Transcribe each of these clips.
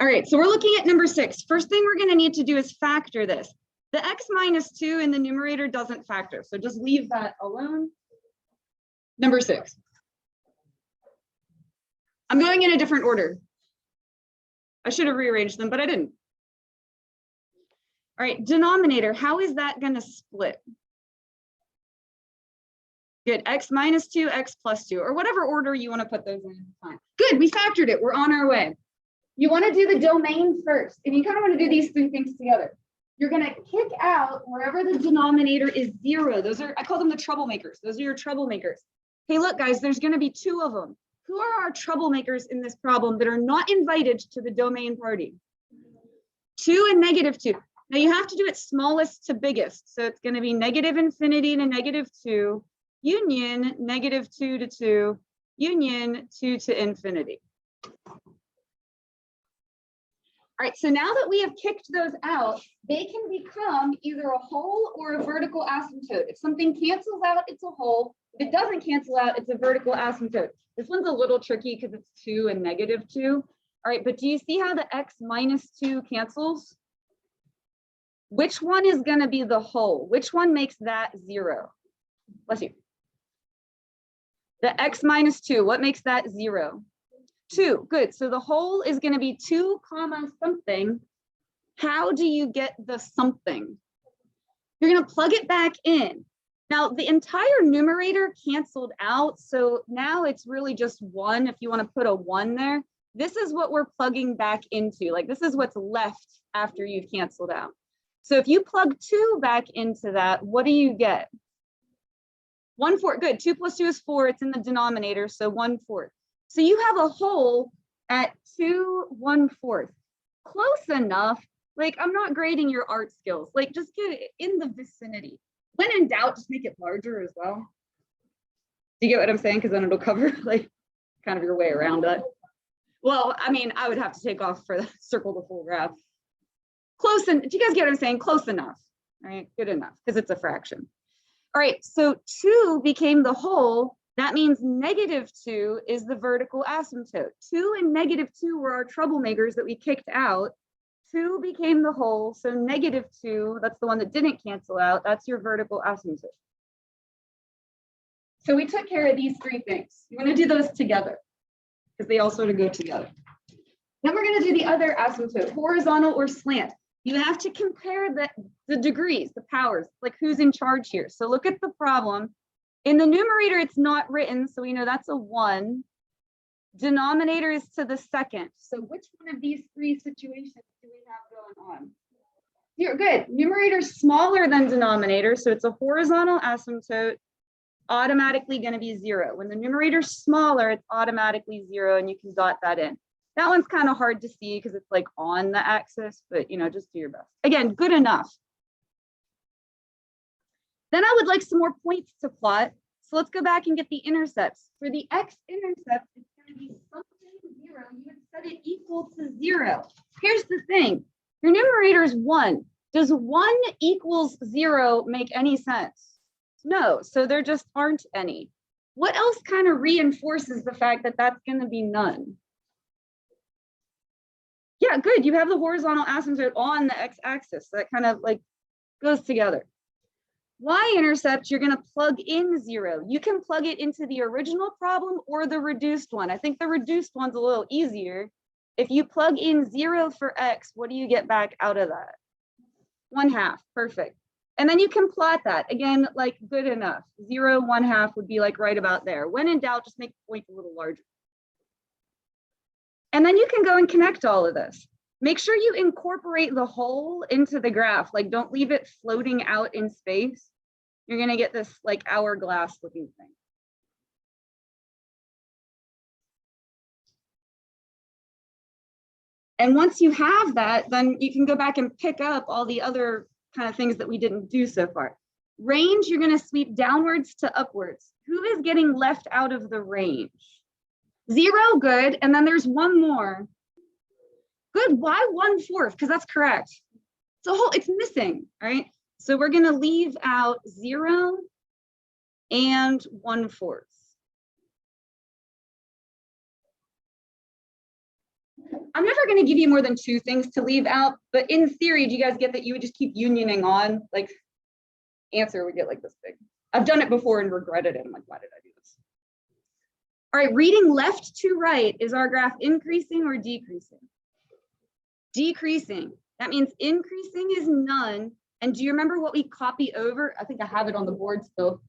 All right, so we're looking at number 6. First thing we're going to need to do is factor this. The x minus 2 in the numerator doesn't factor, so just leave that alone. Number 6. I'm going in a different order. I should have rearranged them, but I didn't. All right, denominator, how is that going to split? Good, x minus 2, x plus 2, or whatever order you want to put those in. Fine. Good, we factored it. We're on our way. You want to do the domain first, and you kind of want to do these 3 things together. You're going to kick out wherever the denominator is 0. Those are, I call them the troublemakers. Those are your troublemakers. Hey, look, guys, there's going to be 2 of them. Who are our troublemakers in this problem that are not invited to the domain party? 2 and -2. Now you have to do it smallest to biggest. So it's going to be -infinity to -2, union -2 to 2, union 2 to infinity. All right, so now that we have kicked those out, they can become either a whole or a vertical asymptote. If something cancels out, it's a whole. If it doesn't cancel out, it's a vertical asymptote. This one's a little tricky because it's 2 and -2. All right, but do you see how the x minus 2 cancels? Which one is going to be the whole? Which one makes that 0? Bless you. The x minus 2, what makes that 0? 2, good. So the whole is going to be 2 comma something. How do you get the something? You're going to plug it back in. Now the entire numerator canceled out. So now it's really just 1 if you want to put a 1 there. This is what we're plugging back into. Like this is what's left after you've canceled out. So if you plug 2 back into that, what do you get? 1/4, good. 2 plus 2 is 4. It's in the denominator, so 1/4. So you have a whole at 2 1/4. Close enough. Like I'm not grading your art skills. Like just get it in the vicinity. When in doubt, just make it larger as well. Do you get what I'm saying? Because then it'll cover like kind of your way around it. Well, I mean, I would have to take off for the circle the full graph. Close, and do you guys get what I'm saying? Close enough, right? Good enough, because it's a fraction. All right, so 2 became the whole. That means -2 is the vertical asymptote. 2 and -2 were our troublemakers that we kicked out. 2 became the whole, so -2, that's the one that didn't cancel out. That's your vertical asymptote. So we took care of these 3 things. You want to do those together because they all sort of go together. Then we're going to do the other asymptote, horizontal or slant. You have to compare the degrees, the powers, like who's in charge here. So look at the problem. In the numerator, it's not written, so we know that's a 1. Denominator is to the second. So which one of these 3 situations do we have going on? You're good. Numerator is smaller than denominator, so it's a horizontal asymptote, automatically going to be 0. When the numerator is smaller, it's automatically 0, and you can dot that in. That one's kind of hard to see because it's like on the axis, but just do your best. Again, good enough. Then I would like some more points to plot. So let's go back and get the intercepts. For the x-intercept, it's going to be something 0. You would set it equal to 0. Here's the thing. Your numerator is 1. Does 1 equals 0 make any sense? No, so there just aren't any. What else kind of reinforces the fact that that's going to be none? Yeah, good. You have the horizontal asymptote on the x-axis. So that kind of like goes together. Y-intercept, you're going to plug in 0. You can plug it into the original problem or the reduced one. I think the reduced one's a little easier. If you plug in 0 for x, what do you get back out of that? 1/2, perfect. And then you can plot that. Again, like good enough. 0, 1/2 would be like right about there. When in doubt, just make the point a little larger. And then you can go and connect all of this. Make sure you incorporate the whole into the graph. Like don't leave it floating out in space. You're going to get this like hourglass looking thing. And once you have that, then you can go back and pick up all the other kind of things that we didn't do so far. Range, you're going to sweep downwards to upwards. Who is getting left out of the range? 0, good. And then there's one more. Good. Why 1/4? Because that's correct. It's missing, right? So we're going to leave out 0 and 1/4. I'm never going to give you more than 2 things to leave out, but in theory, do you guys get that you would just keep unioning on? Like, answer would get like this big. I've done it before and regretted it. I'm like, why did I do this? All right, reading left to right, is our graph increasing or decreasing? Decreasing. That means increasing is none. And do you remember what we copy over? I think I have it on the board still.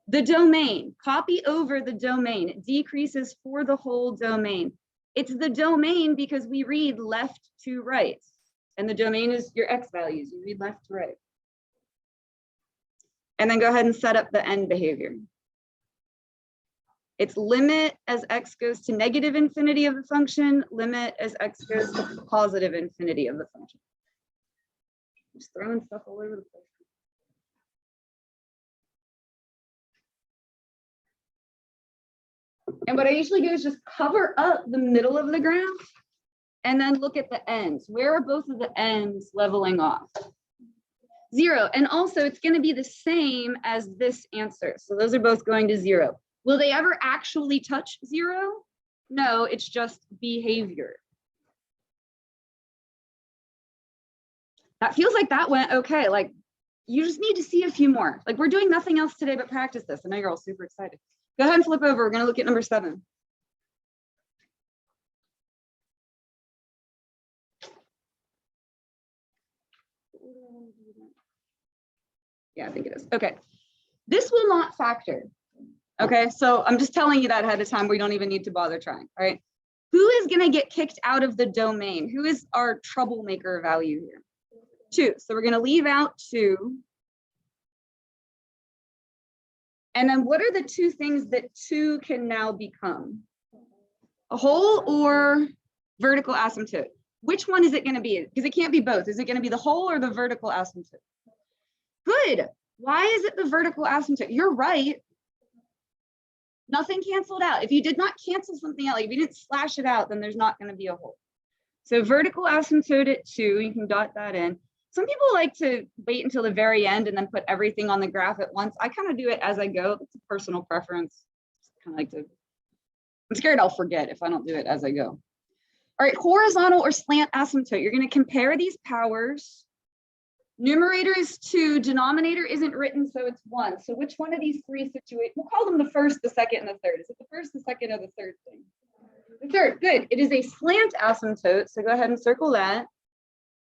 The domain. Copy over the domain. It decreases for the whole domain. It's the domain because we read left to right. And the domain is your X values. You read left to right. And then go ahead and set up the end behavior. It's limit as X goes to negative infinity of the function, limit as X goes to positive infinity of the function. Just throwing stuff all over the place. And what I usually do is just cover up the middle of the graph and then look at the ends. Where are both of the ends leveling off? 0. And also it's going to be the same as this answer. So those are both going to 0. Will they ever actually touch 0? No, it's just behavior. That feels like that went okay. Like, you just need to see a few more. Like, we're doing nothing else today but practice this. I know you're all super excited. Go ahead and flip over. We're going to look at number 7. Yeah, I think it is. Okay. This will not factor. Okay, so I'm just telling you that ahead of time. We don't even need to bother trying. All right. Who is going to get kicked out of the domain? Who is our troublemaker value here? 2. So we're going to leave out 2. And then what are the 2 things that 2 can now become? A whole or vertical asymptote? Which one is it going to be? Because it can't be both. Is it going to be the whole or the vertical asymptote? Good. Why is it the vertical asymptote? You're right. Nothing canceled out. If you did not cancel something out, like if you didn't slash it out, then there's not going to be a whole. So vertical asymptote at 2, you can dot that in. Some people like to wait until the very end and then put everything on the graph at once. I kind of do it as I go. It's a personal preference. Kind of like to, I'm scared I'll forget if I don't do it as I go. All right, horizontal or slant asymptote. You're going to compare these powers. Numerator is 2, denominator isn't written, so it's 1. So which one of these 3 situations, we'll call them the first, the second, and the third. Is it the first, the second, or the third thing? The third, good. It is a slant asymptote, so go ahead and circle that.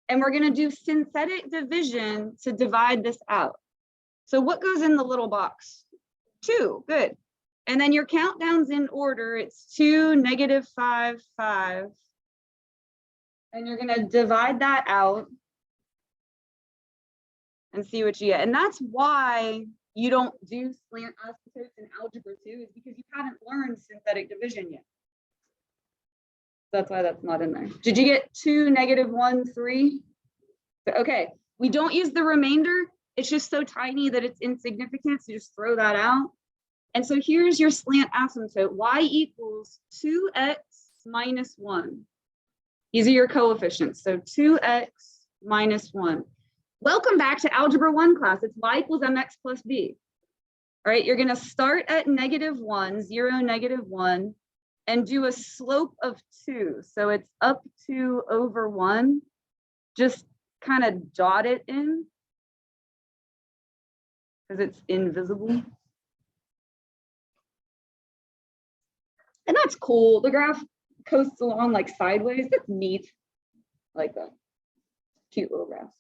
And we're gonna do synthetic division to divide this out. So what goes in the little box? 2, good. And then your countdown's in order. It's 2, -5, 5. And you're gonna divide that out and see what you get. And that's why you don't do slant asymptotes in algebra 2, is because you haven't learned synthetic division yet. That's why that's not in there. Did you get 2, -1, 3? Okay, we don't use the remainder. It's just so tiny that it's insignificant, so just throw that out. And so here's your slant asymptote. Y equals 2x minus 1. These are your coefficients. So 2x minus 1. Welcome back to Algebra 1 class. It's y equals mx plus b. All right, you're going to start at -1, 0, -1, and do a slope of 2. So it's up 2 over 1. Just kind of dot it in because it's invisible. And that's cool. The graph coasts along like sideways. That's neat. I like that. Cute little graph.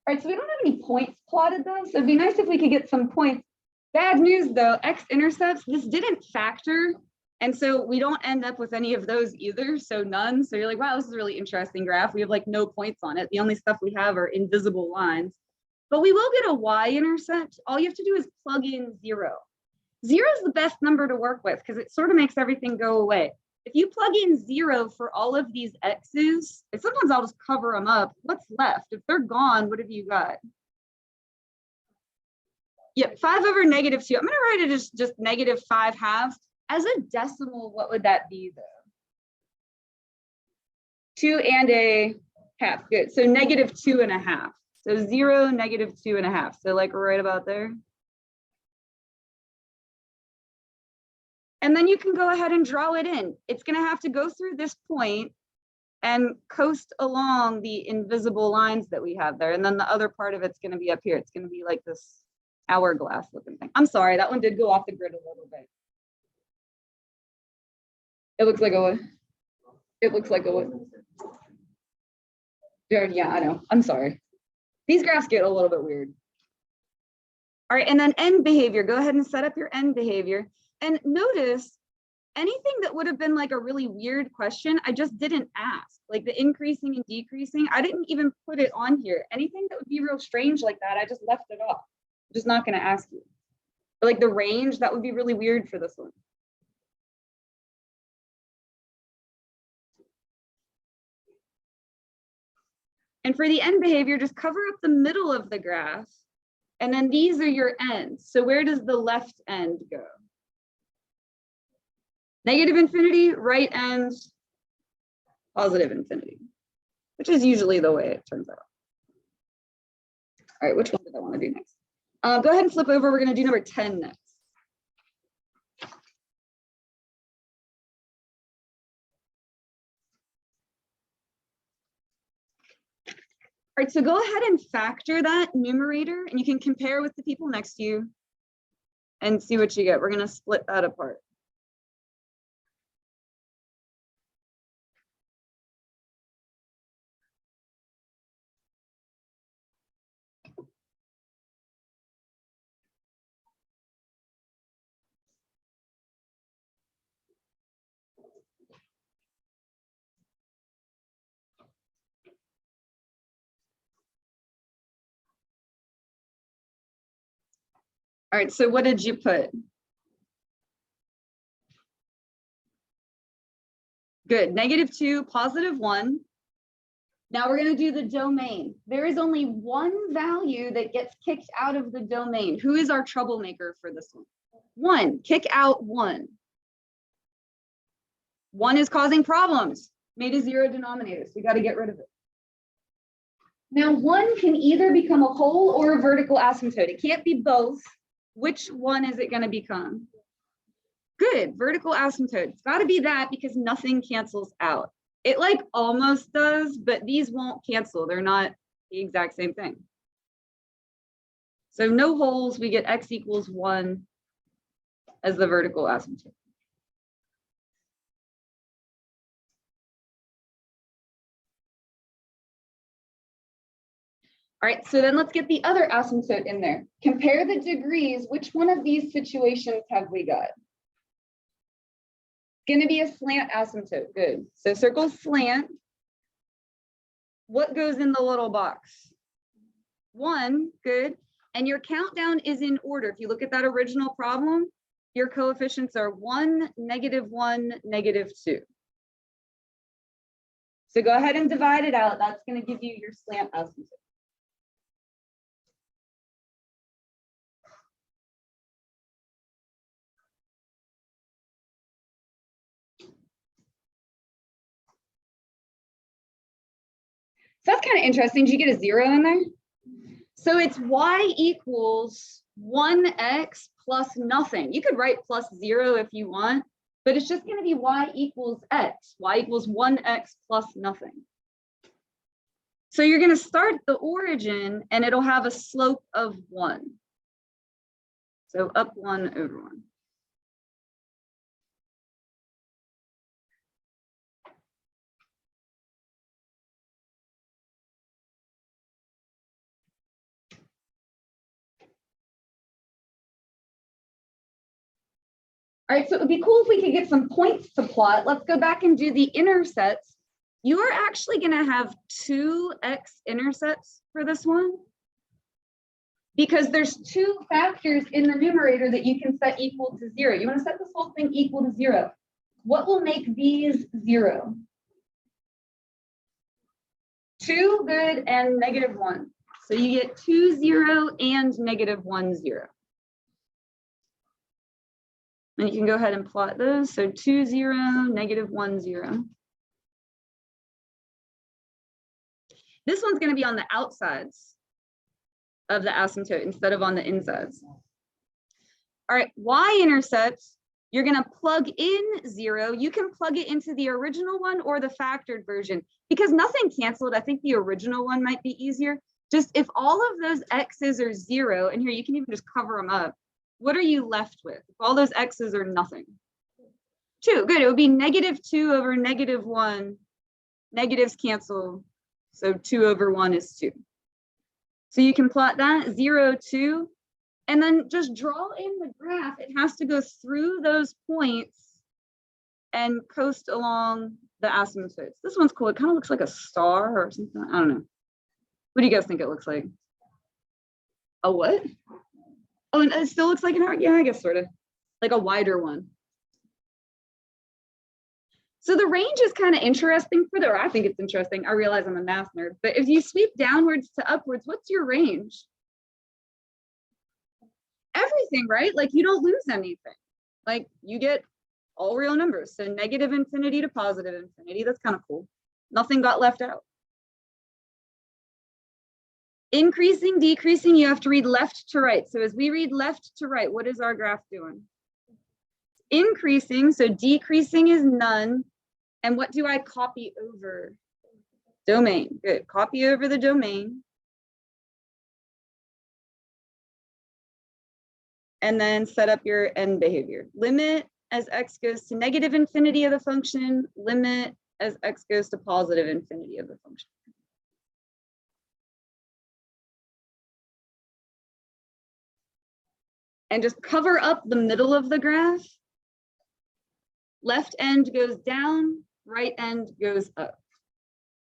All right, so we don't have any points plotted though, so it'd be nice if we could get some points. Bad news though, X-intercepts, this didn't factor, and so we don't end up with any of those either, so none. So you're like, wow, this is a really interesting graph. We have like no points on it. The only stuff we have are invisible lines. But we will get a Y-intercept. All you have to do is plug in 0. 0 is the best number to work with because it sort of makes everything go away. If you plug in 0 for all of these X's, and sometimes I'll just cover them up, what's left? If they're gone, what have you got? Yep, 5 over -2. I'm going to write it as just -5/2. As a decimal, what would that be though? 2 and a half. Good. So -2.5. So 0, -2.5. So like right about there. And then you can go ahead and draw it in. It's going to have to go through this point and coast along the invisible lines that we have there. And then the other part of it's going to be up here. It's going to be like this hourglass looking thing. I'm sorry, that one did go off the grid a little bit. It looks like a, it looks like a, yeah, I know, I'm sorry. These graphs get a little bit weird. All right, and then end behavior, go ahead and set up your end behavior. And notice anything that would have been like a really weird question, I just didn't ask. Like the increasing and decreasing, I didn't even put it on here. Anything that would be real strange like that, I just left it off. I'm just not going to ask you. But like the range, that would be really weird for this one. And for the end behavior, just cover up the middle of the graph. And then these are your ends. So where does the left end go? Negative infinity, right end, positive infinity, which is usually the way it turns out. All right, which one did I want to do next? Go ahead and flip over. We're going to do number 10 next. All right, so go ahead and factor that numerator, and you can compare with the people next to you and see what you get. We're going to split that apart. All right, so what did you put? Good, -2, +1. Now we're going to do the domain. There is only one value that gets kicked out of the domain. Who is our troublemaker for this one? 1, kick out 1. 1 is causing problems, made a 0 denominator, so we got to get rid of it. Now 1 can either become a whole or a vertical asymptote. It can't be both. Which one is it going to become? Good, vertical asymptote. It's got to be that because nothing cancels out. It like almost does, but these won't cancel. They're not the exact same thing. So no holes, we get x equals 1 as the vertical asymptote. All right, so then let's get the other asymptote in there. Compare the degrees. Which one of these situations have we got? It's going to be a slant asymptote. Good. So circle slant. What goes in the little box? 1. Good. And your countdown is in order. If you look at that original problem, your coefficients are 1, -1, -2. So go ahead and divide it out. That's going to give you your slant asymptote. So that's kind of interesting. Did you get a 0 in there? So it's y equals 1x plus nothing. You could write +0 if you want, but it's just going to be y equals x. Y equals 1x plus nothing. So you're going to start at the origin and it'll have a slope of 1. So up 1 over 1. All right, so it would be cool if we could get some points to plot. Let's go back and do the intercepts. You are actually going to have 2 X-intercepts for this one because there's 2 factors in the numerator that you can set equal to 0. You want to set this whole thing equal to 0. What will make these 0? 2, good, and -1. So you get 2, 0, and -1, 0. And you can go ahead and plot those. So 2, 0, -1, 0. This one's going to be on the outsides of the asymptote instead of on the insides. All right, Y-intercepts. You're going to plug in 0. You can plug it into the original one or the factored version because nothing canceled. I think the original one might be easier. Just if all of those x's are 0, and here you can even just cover them up, what are you left with? If all those x's are nothing. 2, good. It would be -2 over -1. Negatives cancel. So 2 over 1 is 2. So you can plot that 0, 2, and then just draw in the graph. It has to go through those points and coast along the asymptotes. This one's cool. It kind of looks like a star or something. I don't know. What do you guys think it looks like? A what? Oh, and it still looks like an arc. Yeah, I guess sort of like a wider one. So the range is kind of interesting for I think it's interesting. I realize I'm a math nerd, but if you sweep downwards to upwards, what's your range? Everything, right? Like you don't lose anything. Like you get all real numbers. So -infinity to positive infinity. That's kind of cool. Nothing got left out. Increasing, decreasing, you have to read left to right. So as we read left to right, what is our graph doing? Increasing, so decreasing is none. And what do I copy over? Domain. Good. Copy over the domain. And then set up your end behavior. Limit as x goes to -infinity of the function, limit as x goes to positive infinity of the function. And just cover up the middle of the graph. Left end goes down, right end goes up,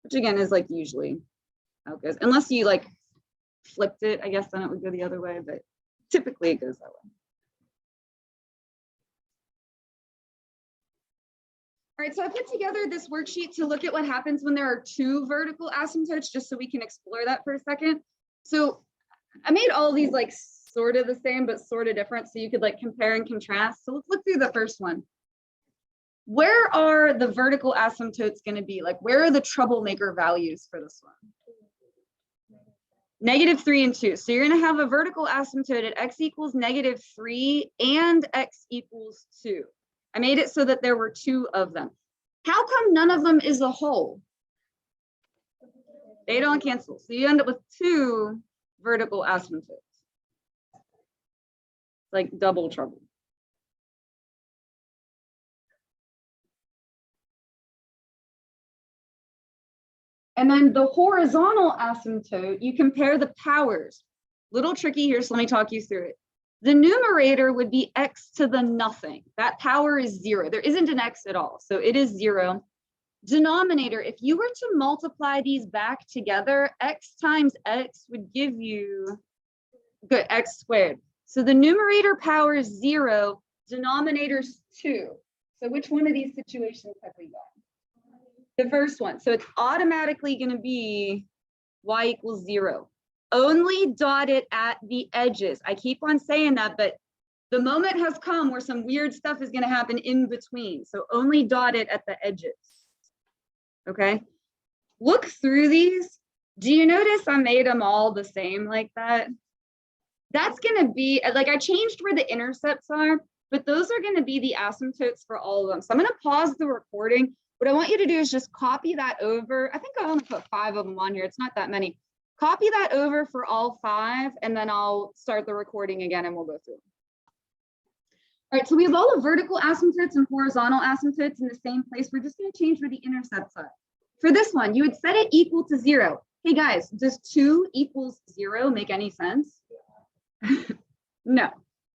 which again is like usually how it goes. Unless you like flipped it, I guess then it would go the other way, but typically it goes that way. All right, so I put together this worksheet to look at what happens when there are 2 vertical asymptotes, just so we can explore that for a second. So I made all these like sort of the same, but sort of different, so you could like compare and contrast. So let's look through the first one. Where are the vertical asymptotes going to be? Like, where are the troublemaker values for this one? -3 and 2. So you're going to have a vertical asymptote at x equals -3 and x equals 2. I made it so that there were 2 of them. How come none of them is a whole? They don't cancel. So you end up with 2 vertical asymptotes. Like double trouble. And then the horizontal asymptote, you compare the powers. Little tricky here, so let me talk you through it. The numerator would be x to the nothing. That power is 0. There isn't an x at all, so it is 0. Denominator, if you were to multiply these back together, x times x would give you, good, x squared. So the numerator power is 0, denominator's 2. So which one of these situations have we got? The first one. So it's automatically going to be y equals 0. Only dot it at the edges. I keep on saying that, but the moment has come where some weird stuff is going to happen in between. So only dot it at the edges. Okay. Look through these. Do you notice I made them all the same like that? That's going to be like, I changed where the intercepts are, but those are going to be the asymptotes for all of them. So I'm going to pause the recording. What I want you to do is just copy that over. I think I only put 5 of them on here. It's not that many. Copy that over for all 5, and then I'll start the recording again and we'll go through. All right, so we have all the vertical asymptotes and horizontal asymptotes in the same place. We're just going to change where the intercepts are. For this one, you would set it equal to 0. Hey guys, does 2 equals 0 make any sense? No,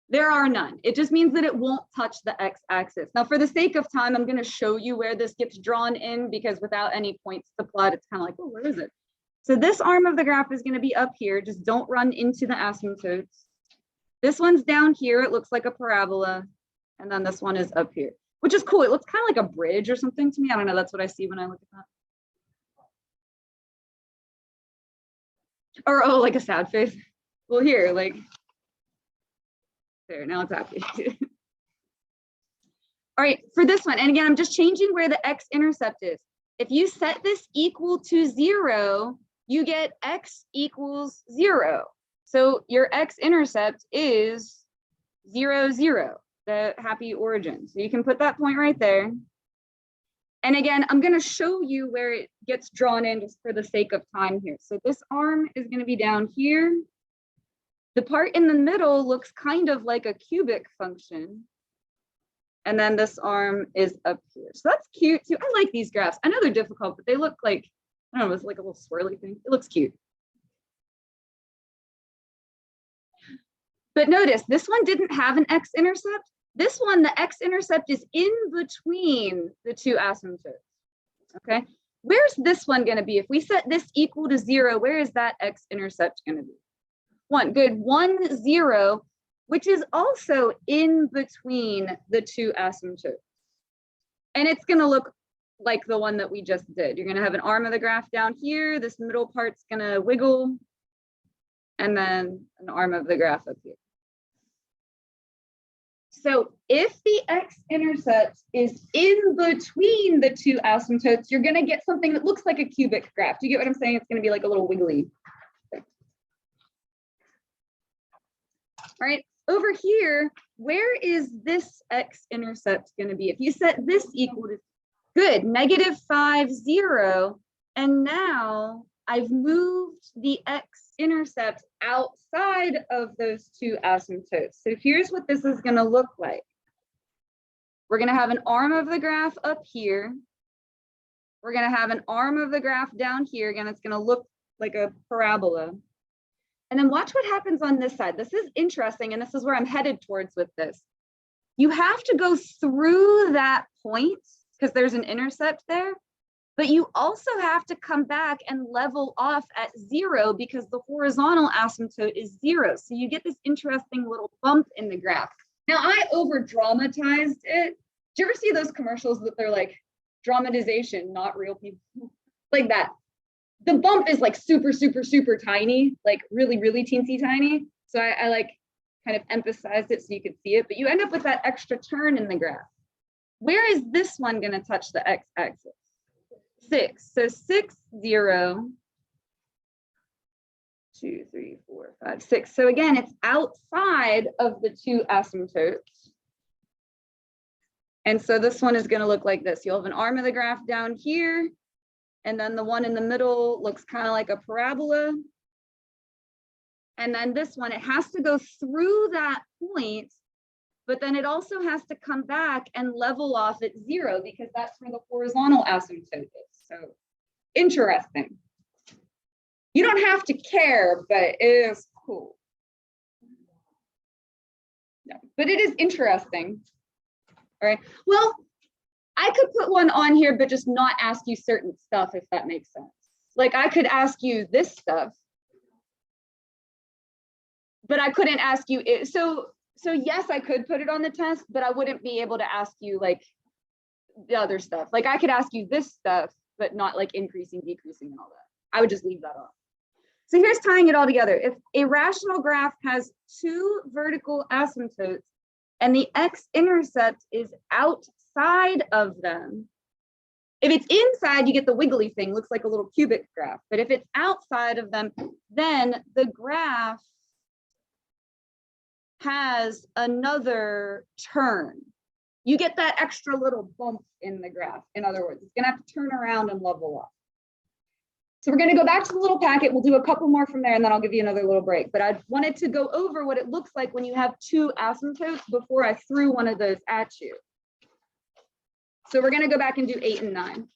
there are none. It just means that it won't touch the x-axis. Now, for the sake of time, I'm going to show you where this gets drawn in, because without any points to plot, it's kind of like, oh, where is it? So this arm of the graph is going to be up here. Just don't run into the asymptotes. This one's down here. It looks like a parabola. And then this one is up here, which is cool. It looks kind of like a bridge or something to me. I don't know. That's what I see when I look at that. Or, oh, like a sad face. Well, here, like, there, now it's happy. All right, for this one, and again, I'm just changing where the x-intercept is. If you set this equal to 0, you get x equals 0. So your x-intercept is 0, 0. the happy origin. So you can put that point right there. And again, I'm going to show you where it gets drawn in just for the sake of time here. So this arm is going to be down here. The part in the middle looks kind of like a cubic function. And then this arm is up here. So that's cute too. I like these graphs. I know they're difficult, but they look like, I don't know, it's like a little swirly thing. It looks cute. But notice this one didn't have an X-intercept. This one, the X-intercept is in between the two asymptotes, okay? Where's this one gonna be? If we set this equal to 0, where is that X-intercept gonna be? 1, good, 1, 0, which is also in between the two asymptotes. And it's gonna look like the one that we just did. You're gonna have an arm of the graph down here, this middle part's gonna wiggle, and then an arm of the graph up here. So if the X-intercept is in between the two asymptotes, you're going to get something that looks like a cubic graph. Do you get what I'm saying? It's going to be like a little wiggly. Okay. All right, over here, where is this X-intercept going to be? If you set this equal to, good, -5, 0, and now I've moved the X-intercept outside of those two asymptotes. So here's what this is going to look like. We're going to have an arm of the graph up here. We're going to have an arm of the graph down here. Again, it's going to look like a parabola. And then watch what happens on this side. This is interesting, and this is where I'm headed towards with this. You have to go through that point because there's an intercept there. But you also have to come back and level off at 0 because the horizontal asymptote is 0. So you get this interesting little bump in the graph. Now I over dramatized it. Do you ever see those commercials that they're like dramatization, not real people? Like that. The bump is like super, super, super tiny, like really, really teensy tiny. So I like kind of emphasized it so you could see it, but you end up with that extra turn in the graph. Where is this one going to touch the x-axis? 6. So 6, 0, 2, 3, 4, 5, 6. So again, it's outside of the two asymptotes. And so this one is going to look like this. You'll have an arm of the graph down here, and then the one in the middle looks kind of like a parabola. And then this one, it has to go through that point, but then it also has to come back and level off at 0 because that's where the horizontal asymptote is. So interesting. You don't have to care, but it is cool. No, but it is interesting. All right. Well, I could put one on here, but just not ask you certain stuff, if that makes sense. Like I could ask you this stuff, but I couldn't ask you it. So yes, I could put it on the test, but I wouldn't be able to ask you like the other stuff. Like I could ask you this stuff, but not like increasing, decreasing, and all that. I would just leave that off. So here's tying it all together. If a rational graph has two vertical asymptotes and the x-intercept is outside of them, if it's inside, you get the wiggly thing, looks like a little cubic graph. But if it's outside of them, then the graph has another turn. You get that extra little bump in the graph. In other words, it's gonna have to turn around and level up. So we're gonna go back to the little packet. We'll do a couple more from there and then I'll give you another little break. But I wanted to go over what it looks like when you have two asymptotes before I threw one of those at you. So we're gonna go back and do 8 and 9.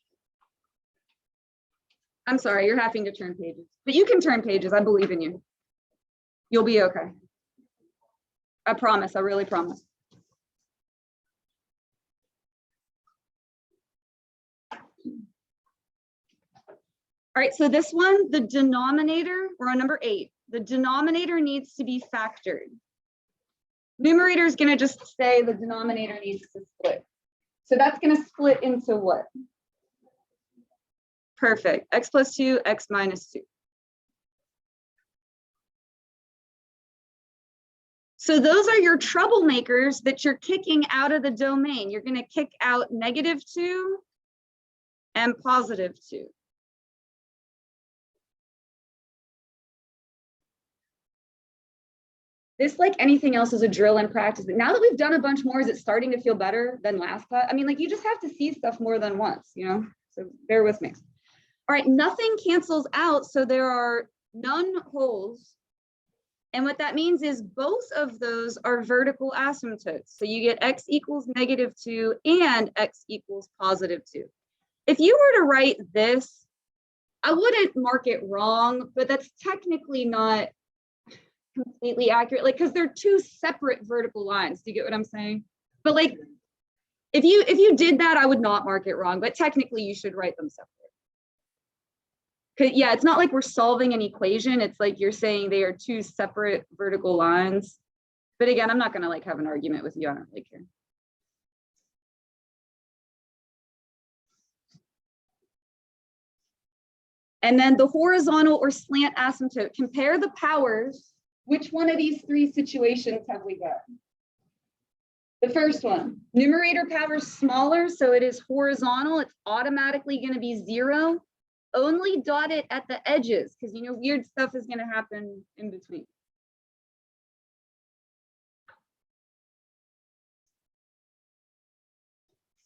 I'm sorry, you're having to turn pages, but you can turn pages. I believe in you. You'll be okay. I promise, I really promise. All right, so this one, the denominator, we're on number 8. The denominator needs to be factored. Numerator is gonna just say the denominator needs to split. So that's gonna split into what? Perfect, x plus 2, x minus 2. So those are your troublemakers that you're kicking out of the domain. You're gonna kick out -2 and +2. This, like anything else, is a drill and practice. But now that we've done a bunch more, is it starting to feel better than last class? I mean, like, you just have to see stuff more than once, you know? So bear with me. All right, nothing cancels out, so there are none holes. And what that means is both of those are vertical asymptotes. So you get x equals -2 and x equals +2. If you were to write this, I wouldn't mark it wrong, but that's technically not completely accurate, like, because they're two separate vertical lines. Do you get what I'm saying? But like, if you did that, I would not mark it wrong, but technically you should write them separate. Because yeah, it's not like we're solving an equation. It's like you're saying they are two separate vertical lines. But again, I'm not gonna like have an argument with you. I don't really care. And then the horizontal or slant asymptote, compare the powers. Which one of these three situations have we got? The first one, numerator power is smaller, so it is horizontal. It's automatically going to be 0. Only dot it at the edges, because you know weird stuff is going to happen in between.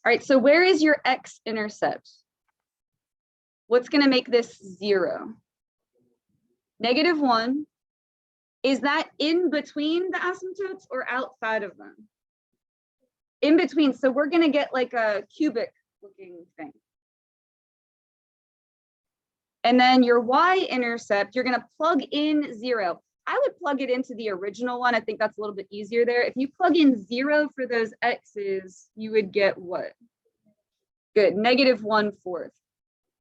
All right, so where is your x-intercept? What's going to make this 0? -1. Is that in between the asymptotes or outside of them? In between, so we're going to get like a cubic looking thing. And then your y-intercept, you're going to plug in 0. I would plug it into the original one. I think that's a little bit easier there. If you plug in 0 for those x's, you would get what? Good, -1/4,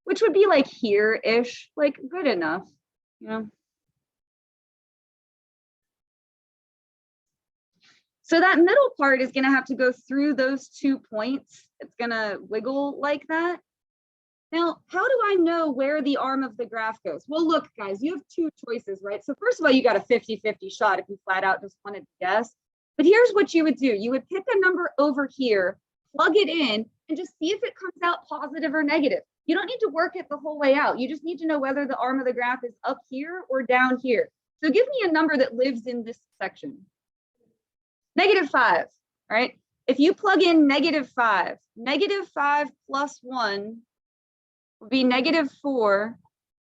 which would be like here-ish, like good enough, you know? So that middle part is going to have to go through those 2 points. It's going to wiggle like that. Now, how do I know where the arm of the graph goes? Well, look, guys, you have 2 choices, right? So first of all, you got a 50-50 shot if you flat out just wanted to guess. But here's what you would do. You would pick a number over here, plug it in, and just see if it comes out positive or negative. You don't need to work it the whole way out. You just need to know whether the arm of the graph is up here or down here. So give me a number that lives in this section. -5, right? If you plug in -5, -5 plus 1 would be -4.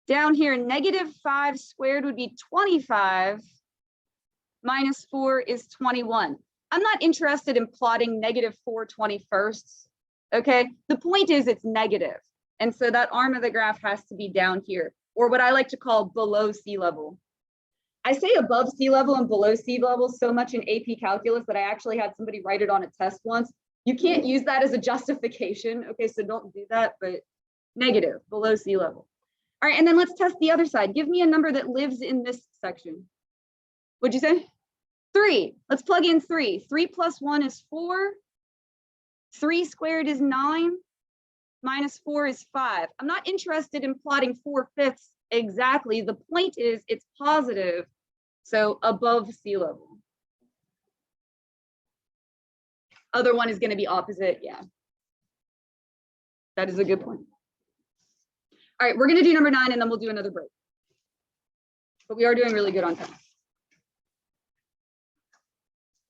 Down here, -5 squared would be 25. -4 is 21. I'm not interested in plotting -4 21sts, okay? The point is it's negative. And so that arm of the graph has to be down here, or what I like to call below sea level. I say above sea level and below sea level so much in AP calculus that I actually had somebody write it on a test once. You can't use that as a justification. Okay, so don't do that, but negative, below sea level. All right, and then let's test the other side. Give me a number that lives in this section. What'd you say? 3. Let's plug in 3. 3 plus 1 is 4. 3 squared is 9. -4 is 5. I'm not interested in plotting 4/5 exactly. The point is it's positive, so above sea level. Other one is going to be opposite. Yeah, that is a good point. All right, we're going to do number 9 and then we'll do another break. But we are doing really good on time.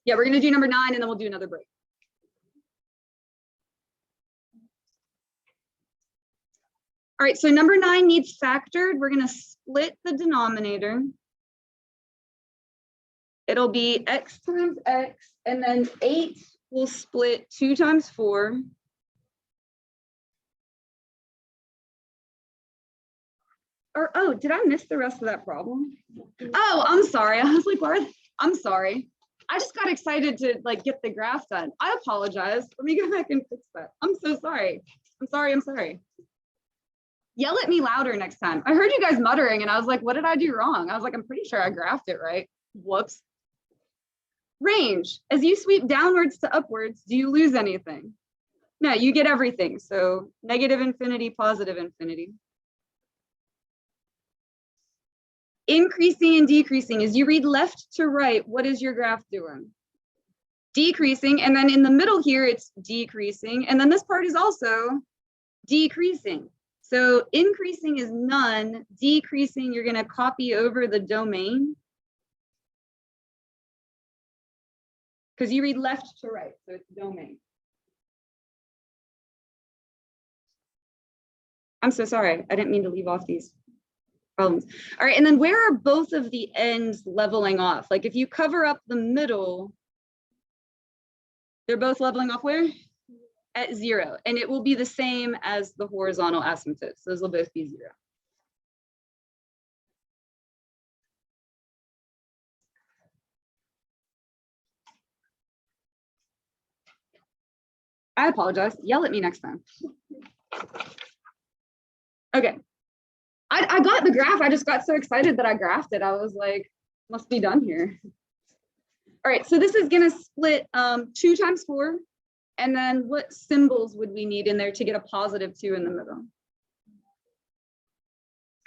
Yeah, we're going to do number 9 and then we'll do another break. All right, so number 9 needs factored. We're going to split the denominator. It'll be x times x, and then 8 will split 2 times 4. Or, oh, did I miss the rest of that problem? Oh, I'm sorry. I was like, what? I'm sorry. I just got excited to like get the graph done. I apologize. Let me go back and fix that. I'm so sorry. I'm sorry. Yell at me louder next time. I heard you guys muttering and I was like, what did I do wrong? I was like, I'm pretty sure I graphed it right. Whoops. Range. As you sweep downwards to upwards, do you lose anything? No, you get everything. So -infinity, +infinity. Increasing and decreasing. As you read left to right, what is your graph doing? Decreasing. And then in the middle here, it's decreasing. And then this part is also decreasing. So increasing is none, decreasing, you're going to copy over the domain. because you read left to right, so it's domain. I'm so sorry, I didn't mean to leave off these problems. All right, and then where are both of the ends leveling off? Like if you cover up the middle, they're both leveling off where? At 0, and it will be the same as the horizontal asymptotes. Those will both be 0. I apologize. Yell at me next time. Okay. I got the graph. I just got so excited that I graphed it. I was like, must be done here. All right, so this is going to split 2 times 4. And then what symbols would we need in there to get a positive 2 in the middle?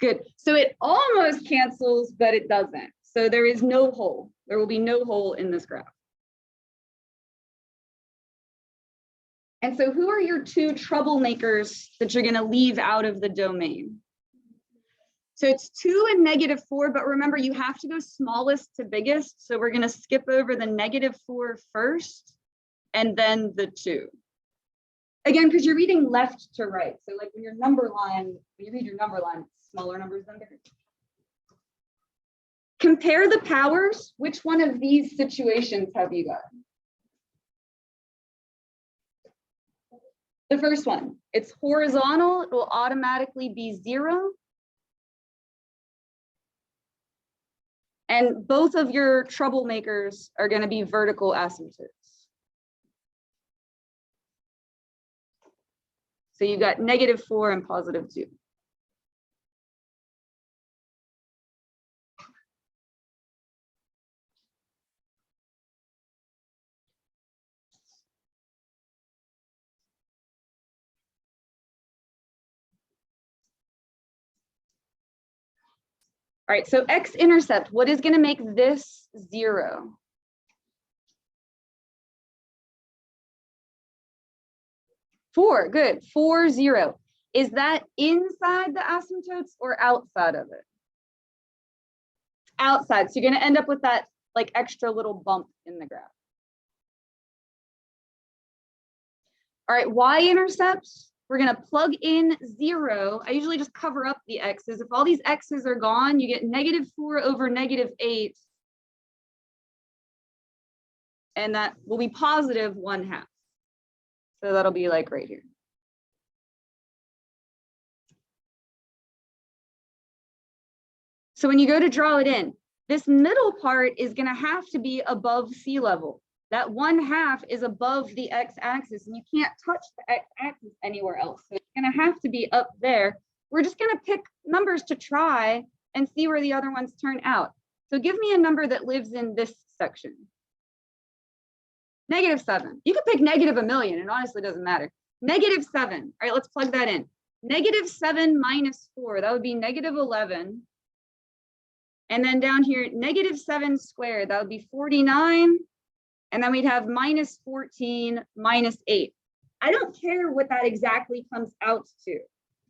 Good. So it almost cancels, but it doesn't. So there is no hole. There will be no hole in this graph. And so who are your 2 troublemakers that you're going to leave out of the domain? So it's 2 and -4, but remember you have to go smallest to biggest. So we're going to skip over the -4 first and then the 2. Again, because you're reading left to right. So like when your number line, when you read your number line, it's smaller numbers than bigger. Compare the powers. Which one of these situations have you got? The first one, it's horizontal, it will automatically be 0. And both of your troublemakers are going to be vertical asymptotes. So you got -4 and +2. All right, so X-intercept, what is going to make this 0? Four, good. 4, 0. Is that inside the asymptotes or outside of it? Outside. So you're going to end up with that like extra little bump in the graph. All right, Y-intercepts. We're going to plug in 0. I usually just cover up the x's. If all these x's are gone, you get -4 over -8. And that will be positive 1/2. So that'll be like right here. So when you go to draw it in, this middle part is going to have to be above sea level. That 1/2 is above the x-axis, and you can't touch the x-axis anywhere else. So it's going to have to be up there. We're just going to pick numbers to try and see where the other ones turn out. So give me a number that lives in this section. -7. You could pick -1,000,000. It honestly doesn't matter. -7. All right, let's plug that in. -7 minus 4, that would be -11. And then down here, -7 squared, that would be 49. And then we'd have -14 minus 8. I don't care what that exactly comes out to.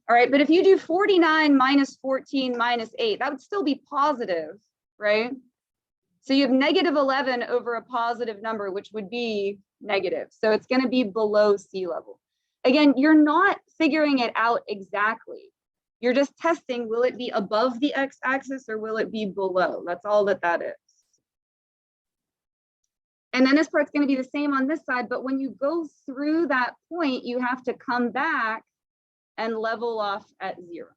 All right, but if you do 49 minus 14 minus 8, that would still be positive, right? So you have -11 over a positive number, which would be negative. So it's going to be below sea level. Again, you're not figuring it out exactly. You're just testing, will it be above the x-axis or will it be below? That's all that is. And then this part's going to be the same on this side, but when you go through that point, you have to come back and level off at 0.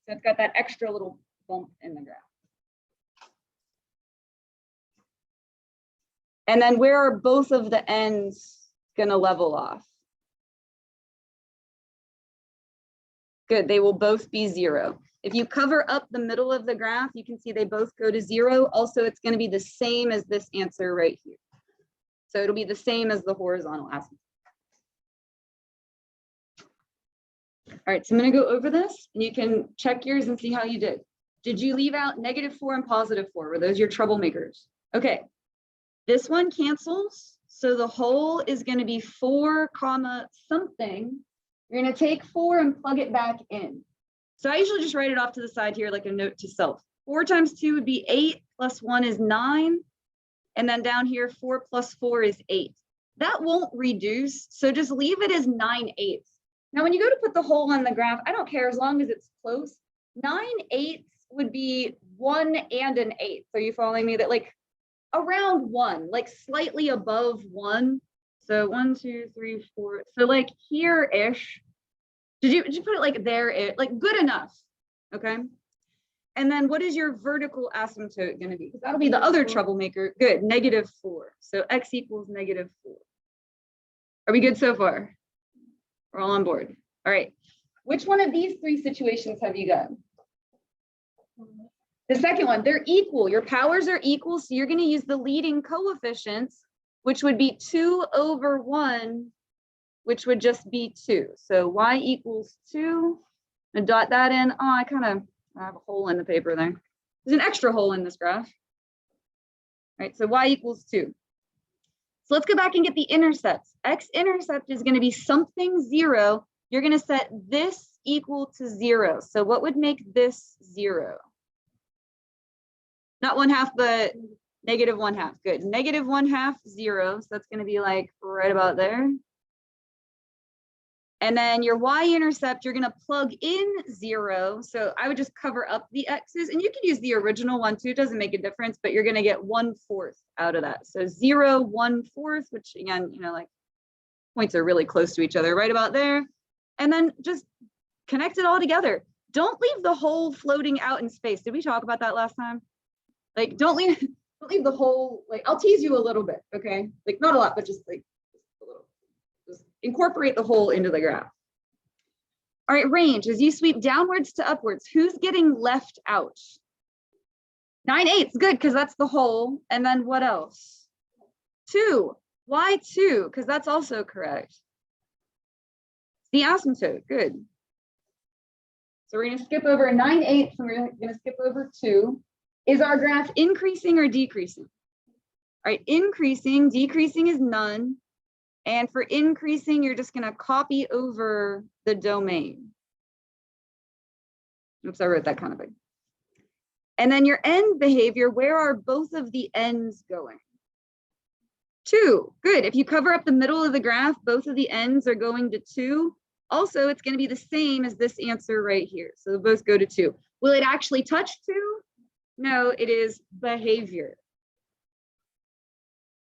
So it's got that extra little bump in the graph. And then where are both of the ends going to level off? Good, they will both be 0. If you cover up the middle of the graph, you can see they both go to 0. Also, it's going to be the same as this answer right here. So it'll be the same as the horizontal asymptote. All right, so I'm going to go over this and you can check yours and see how you did. Did you leave out -4 and +4? Were those your troublemakers? Okay, this one cancels. So the whole is going to be 4 comma something. You're going to take 4 and plug it back in. So I usually just write it off to the side here like a note to self. 4 times 2 would be 8 plus 1 is 9. And then down here, 4 plus 4 is 8. That won't reduce, so just leave it as 9/8. Now, when you go to put the hole on the graph, I don't care as long as it's close. 9/8 would be 1 and an 8. So are you following me? That like around 1, like slightly above 1. So 1, 2, 3, 4. So like here-ish. Did you put it like there? Like good enough. Okay. And then what is your vertical asymptote going to be? Because that'll be the other troublemaker. Good, -4. So x equals -4. Are we good so far? We're all on board. All right. Which one of these 3 situations have you got? The second one, they're equal. Your powers are equal, so you're going to use the leading coefficients, which would be 2 over 1, which would just be 2. So y equals 2. And dot that in. Oh, I have a hole in the paper there. There's an extra hole in this graph. All right, so y equals 2. So let's go back and get the intercepts. X-intercept is going to be something 0. You're going to set this equal to 0. So what would make this 0? Not 1/2, but -1/2. Good. -1/2, 0. So that's going to be like right about there. And then your y-intercept, you're going to plug in 0. So I would just cover up the x's, and you can use the original one too. It doesn't make a difference, but you're going to get 1/4 out of that. So 0, 1/4, which again, like points are really close to each other, right about there. And then just connect it all together. Don't leave the hole floating out in space. Did we talk about that last time? Like, don't leave the hole, like, I'll tease you a little bit, okay? Like, not a lot, but just like a little. Just incorporate the hole into the graph. All right, range, as you sweep downwards to upwards, who's getting left out? 9/8, good, because that's the hole. And then what else? 2, why 2? Because that's also correct. The asymptote, good. So we're gonna skip over 9/8, and we're gonna skip over 2. Is our graph increasing or decreasing? All right, increasing, decreasing is none. And for increasing, you're just going to copy over the domain. Oops, I wrote that kind of big. And then your end behavior, where are both of the ends going? 2, good. If you cover up the middle of the graph, both of the ends are going to 2. Also, it's going to be the same as this answer right here. So they'll both go to 2. Will it actually touch 2? No, it is behavior.